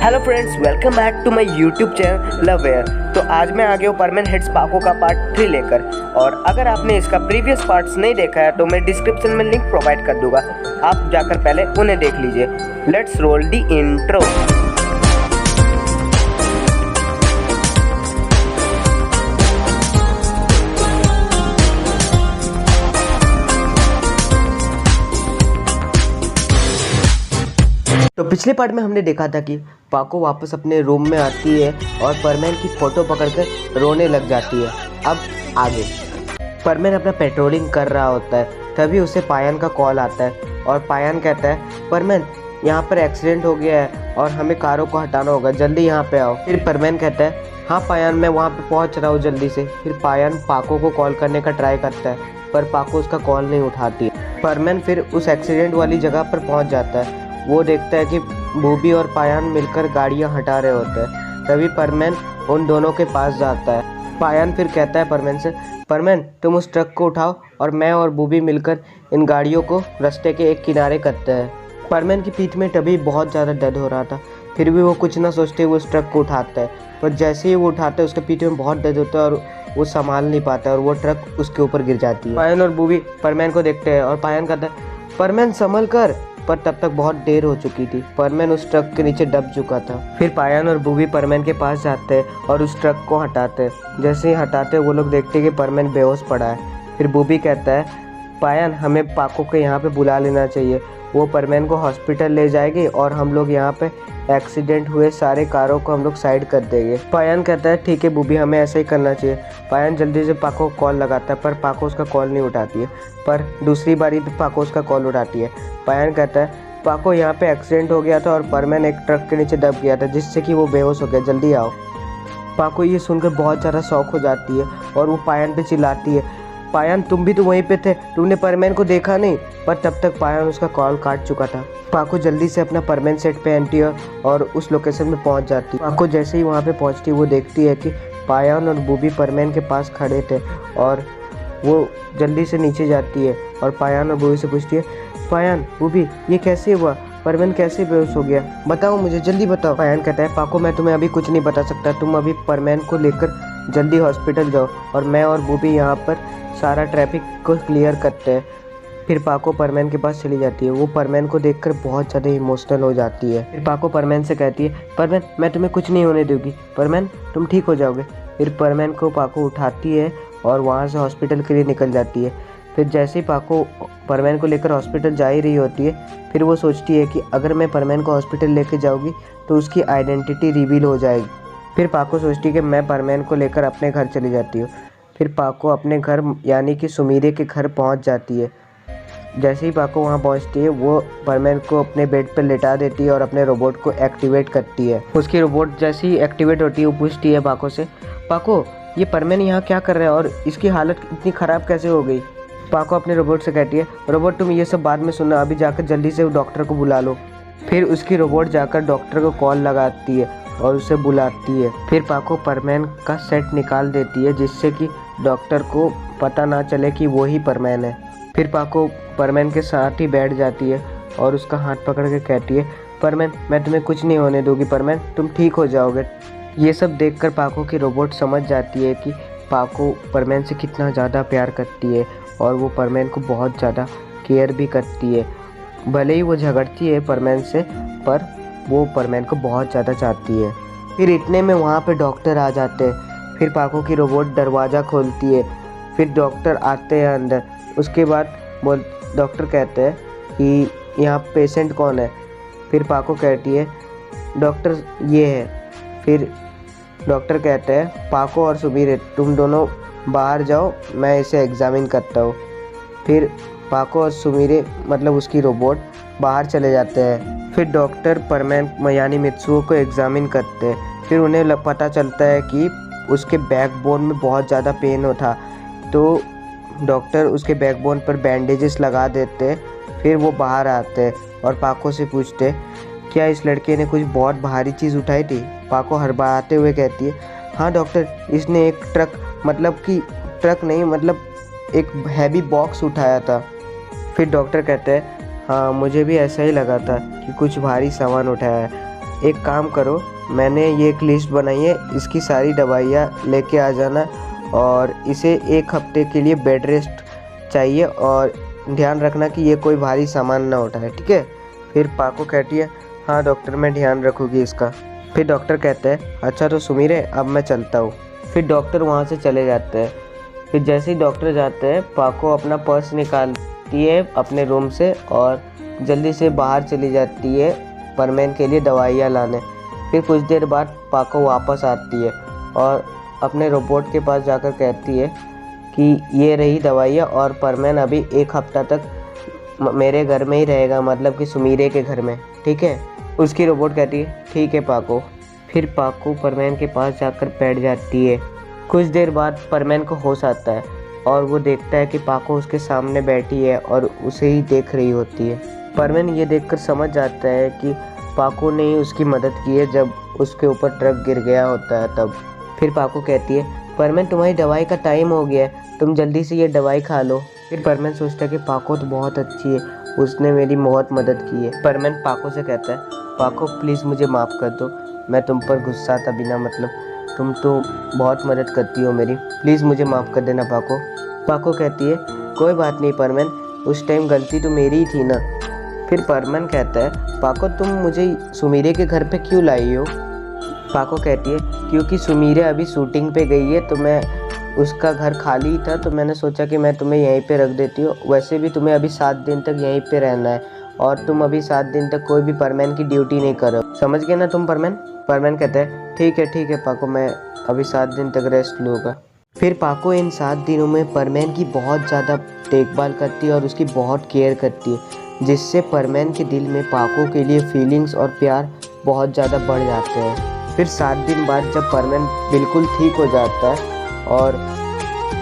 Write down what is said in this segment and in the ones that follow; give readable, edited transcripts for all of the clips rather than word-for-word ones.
Hello friends, welcome back to my YouTube channel लववेयर। तो आज मैं आ गया हूँ परमैन हिट्स पाको का पार्ट 3 लेकर। और अगर आपने इसका प्रीवियस पार्ट्स नहीं देखा है तो मैं डिस्क्रिप्शन में लिंक प्रोवाइड कर दूंगा, आप जाकर पहले उन्हें देख लीजिए। Let's roll the intro. तो पिछले पार्ट में हमने देखा था कि पाको वापस अपने रूम में आती है और परमैन की फ़ोटो पकड़कर रोने लग जाती है। अब आगे परमैन अपना पेट्रोलिंग कर रहा होता है, तभी उसे पायन का कॉल आता है और पायन कहता है, परमैन यहाँ पर एक्सीडेंट हो गया है और हमें कारों को हटाना होगा, जल्दी यहाँ पे आओ। फिर परमैन कहता है, हाँ पायन मैं वहाँ पे पहुँच रहा हूँ जल्दी से। फिर पायन पाको को कॉल करने का ट्राई करता है पर पाको उसका कॉल नहीं उठाती। परमैन फिर उस एक्सीडेंट वाली जगह पर पहुँच जाता है। वो देखता है कि बूबी और पायन मिलकर गाड़ियां हटा रहे होते हैं। तभी परमैन उन दोनों के पास जाता है। पायन फिर कहता है परमैन से, परमैन तुम उस ट्रक को उठाओ और मैं और बूबी मिलकर इन गाड़ियों को रास्ते के एक किनारे करते हैं। परमैन की पीठ में तभी बहुत ज़्यादा दर्द हो रहा था, फिर भी वो कुछ ना सोचते हुए उस ट्रक को उठाता है। पर जैसे ही वो उठाता है उसके पीठ में बहुत दर्द होता है और वो संभाल नहीं पाता है और वो ट्रक उसके ऊपर गिर जाती है। पायन और बूबी परमैन को देखते हैं और पायन कहता है, परमैन संभल कर। पर तब तक बहुत देर हो चुकी थी, परमैन उस ट्रक के नीचे दब चुका था। फिर पायन और बूबी परमैन के पास जाते हैं और उस ट्रक को हटाते हैं। जैसे ही हटाते वो लोग देखते हैं कि परमैन बेहोश पड़ा है। फिर बूबी कहता है, पायन हमें पाको के यहाँ पे बुला लेना चाहिए, वो परमैन को हॉस्पिटल ले जाएगी और हम लोग यहाँ पे एक्सीडेंट हुए सारे कारों को हम लोग साइड कर देंगे। पायन कहता है, ठीक है बूबी हमें ऐसा ही करना चाहिए। पायन जल्दी से पाको को कॉल लगाता है पर पाको उसका कॉल नहीं उठाती है। पर दूसरी बारी भी पाको उसका कॉल उठाती है। पायन कहता है, पाको यहाँ पे एक्सीडेंट हो गया था और परमैन एक ट्रक के नीचे दब गया था जिससे कि वो बेहोश हो गया, जल्दी आओ। पाको ये सुनकर बहुत ज़्यादा शौक हो जाती है और वो पायन पे चिल्लाती है, पायन तुम भी तो वहीं पे थे, तुमने परमैन को देखा नहीं। पर तब तक पायन उसका कॉल काट चुका था। पाको जल्दी से अपना परमैन सेट पे एंटी और उस लोकेशन में पहुंच जाती है। पाको जैसे ही वहां पे पहुंचती है वो देखती है कि पायन और बूबी परमैन के पास खड़े थे और वो जल्दी से नीचे जाती है और पायन और बूबी से पूछती है, पायन बूबी ये कैसे हुआ, परमैन कैसे बेहोश हो गया, बताओ मुझे जल्दी बताओ। पायन कहता है, पाको मैं तुम्हें अभी कुछ नहीं बता सकता, तुम अभी परमैन को लेकर जल्दी हॉस्पिटल जाओ और मैं और बूबी यहाँ पर सारा ट्रैफिक को क्लियर करते हैं। फिर पाको परमैन के पास चली जाती है। वो परमैन को देखकर बहुत ज़्यादा इमोशनल हो जाती है। फिर पाको परमैन से कहती है, परमैन मैं तुम्हें कुछ नहीं होने दूंगी, परमैन तुम ठीक हो जाओगे। फिर परमैन को पाको उठाती है और वहाँ से हॉस्पिटल के लिए निकल जाती है। फिर जैसे ही पाको परमैन को लेकर हॉस्पिटल जा ही रही होती है, फिर वो सोचती है कि अगर मैं परमैन को हॉस्पिटल लेके जाऊँगी तो उसकी आइडेंटिटी रिवील हो जाएगी। फिर पाको सोचती है कि मैं परमैन को लेकर अपने घर चली जाती हूँ। फिर पाको अपने घर यानी कि सुमीरे के घर पहुँच जाती है। जैसे ही पाको वहाँ पहुँचती है वो परमैन को अपने बेड पर लेटा देती है और अपने रोबोट को एक्टिवेट करती है। उसकी रोबोट जैसे ही एक्टिवेट होती है वो पूछती है पाको से, पाको ये परमैन यहाँ क्या कर रहा है और इसकी हालत इतनी ख़राब कैसे हो गई। पाको अपने रोबोट से कहती है, रोबोट तुम ये सब बाद में सुनना, अभी जाकर जल्दी से डॉक्टर को बुला लो। फिर उसकी रोबोट जाकर डॉक्टर को कॉल लगाती है और उसे बुलाती है। फिर पाको परमैन का सेट निकाल देती है जिससे कि डॉक्टर को पता ना चले कि वो ही परमैन है। फिर पाको परमैन के साथ ही बैठ जाती है और उसका हाथ पकड़ के कहती है, परमैन मैं तुम्हें कुछ नहीं होने दूंगी, परमैन तुम ठीक हो जाओगे। ये सब देखकर पाको की रोबोट समझ जाती है कि पाको परमैन से कितना ज़्यादा प्यार करती है और वो परमैन को बहुत ज़्यादा केयर भी करती है। भले ही वो झगड़ती है परमैन से पर वो परमैन को बहुत ज़्यादा चाहती है। फिर इतने में वहाँ पे डॉक्टर आ जाते हैं। फिर पाको की रोबोट दरवाज़ा खोलती है। फिर डॉक्टर आते हैं अंदर। उसके बाद वो डॉक्टर कहते हैं कि यहाँ पेशेंट कौन है। फिर पाको कहती है, डॉक्टर ये है। फिर डॉक्टर कहते हैं, पाको और सुमीरे तुम दोनों बाहर जाओ, मैं इसे एग्ज़ामिन करता हूँ। फिर पाको और सुमीरे मतलब उसकी रोबोट बाहर चले जाते हैं। फिर डॉक्टर परमैन यानी मित्सुओ को एग्ज़ामिन करते हैं। फिर उन्हें पता चलता है कि उसके बैकबोन में बहुत ज़्यादा पेन होता, तो डॉक्टर उसके बैकबोन पर बैंडेजेस लगा देते हैं। फिर वो बाहर आते हैं और पाको से पूछते हैं, क्या इस लड़के ने कुछ बहुत भारी चीज़ उठाई थी। पाको हड़बड़ाते हुए कहती है, हाँ डॉक्टर इसने एक ट्रक नहीं मतलब एक हैवी बॉक्स उठाया था। फिर डॉक्टर कहते हैं, हाँ मुझे भी ऐसा ही लगा था कि कुछ भारी सामान उठाया है। एक काम करो, मैंने ये एक लिस्ट बनाई है, इसकी सारी दवाइयाँ लेके आ जाना और इसे 1 हफ्ते के लिए बेड रेस्ट चाहिए और ध्यान रखना कि ये कोई भारी सामान ना उठाए, ठीक है। फिर पाको कहती है हाँ डॉक्टर, मैं ध्यान रखूँगी इसका। फिर डॉक्टर कहते हैं अच्छा तो सुमीरे अब मैं चलता हूँ। फिर डॉक्टर वहाँ से चले जाते हैं। फिर जैसे ही डॉक्टर जाते हैं, पाको अपना पर्स निकालती है अपने रूम से और जल्दी से बाहर चली जाती है परमैन के लिए दवाइयाँ लाने। फिर कुछ देर बाद पाको वापस आती है और अपने रोबोट के पास जाकर कहती है कि ये रही दवाइयाँ और परमैन अभी 1 हफ्ता तक मेरे घर में ही रहेगा, मतलब कि सुमीरे के घर में, ठीक है। उसकी रोबोट कहती है ठीक है पाको। फिर पाको परमैन के पास जाकर बैठ जाती है। कुछ देर बाद परमैन को होश आता है और वो देखता है कि पाको उसके सामने बैठी है और उसे ही देख रही होती है। परमैन ये देखकर समझ जाता है कि पाको ने ही उसकी मदद की है जब उसके ऊपर ट्रक गिर गया होता है तब। फिर पाको कहती है परमैन तुम्हारी दवाई का टाइम हो गया है, तुम जल्दी से ये दवाई खा लो। फिर परमैन सोचता है कि पाको तो बहुत अच्छी है, उसने मेरी बहुत मदद की है। परमैन पाको से कहता है पाको प्लीज़ मुझे माफ़ कर दो, मैं तुम पर गुस्सा था बिना मतलब, तुम तो बहुत मदद करती हो मेरी, प्लीज़ मुझे माफ़ कर देना पाको। पाको कहती है कोई बात नहीं परमैन, उस टाइम गलती तो मेरी ही थी ना। फिर परमैन कहता है पाको तुम मुझे सुमीरे के घर पे क्यों लाई हो। पाको कहती है क्योंकि सुमीरे अभी शूटिंग पे गई है तो मैं उसका घर खाली था तो मैंने सोचा कि मैं तुम्हें यहीं पे रख देती हूँ। वैसे भी तुम्हें अभी 7 दिन तक यहीं पे रहना है और तुम अभी 7 दिन तक कोई भी परमैन की ड्यूटी नहीं करो, समझ गए ना तुम परमैन। परमैन कहते हैं ठीक है पाको, मैं अभी 7 दिन तक रेस्ट लूँगा। फिर पाको इन 7 दिनों में परमैन की बहुत ज़्यादा देखभाल करती है और उसकी बहुत केयर करती है, जिससे परमैन के दिल में पाको के लिए फीलिंग्स और प्यार बहुत ज़्यादा बढ़ जाते हैं। फिर 7 दिन बाद जब परमैन बिल्कुल ठीक हो जाता है और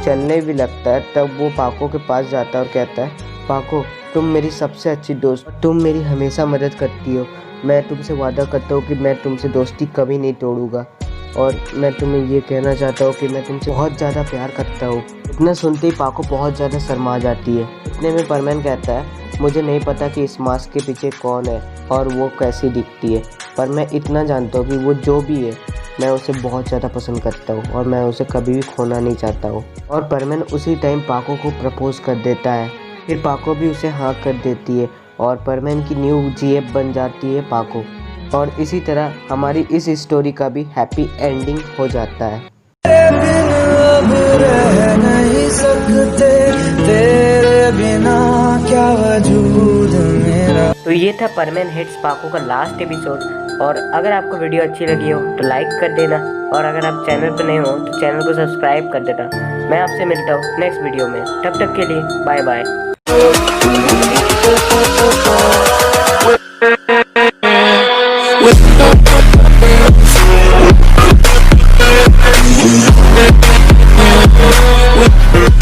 चलने भी लगता है, तब वो पाको के पास जाता है और कहता है पाको तुम मेरी सबसे अच्छी दोस्त, तुम मेरी हमेशा मदद करती हो, मैं तुमसे वादा करता हूँ कि मैं तुमसे दोस्ती कभी नहीं तोड़ूंगा और मैं तुम्हें ये कहना चाहता हूँ कि मैं तुमसे बहुत ज़्यादा प्यार करता हूँ। इतना सुनते ही पाको बहुत ज़्यादा शर्मा जाती है। इतने में परमैन कहता है मुझे नहीं पता कि इस मास्क के पीछे कौन है और वो कैसी दिखती है, पर मैं इतना जानता हूँ कि वो जो भी है मैं उसे बहुत ज़्यादा पसंद करता हूँ और मैं उसे कभी भी खोना नहीं चाहता हूँ। और परमैन उसी टाइम पाको को प्रपोज कर देता है। फिर पाको भी उसे हाँ कर देती है और परमैन की न्यू जीएफ बन जाती है पाको। और इसी तरह हमारी इस स्टोरी का भी हैप्पी एंडिंग हो जाता है। अब रह नहीं सकते तेरे बिना क्या वजूद मेरा। तो ये था परमैन हिट्स पाको का लास्ट एपिसोड। और अगर आपको वीडियो अच्छी लगी हो तो लाइक कर देना और अगर आप चैनल पर नए हो तो चैनल को सब्सक्राइब कर देना। मैं आपसे मिलता हूँ नेक्स्ट वीडियो में, तब तक के लिए बाय बाय।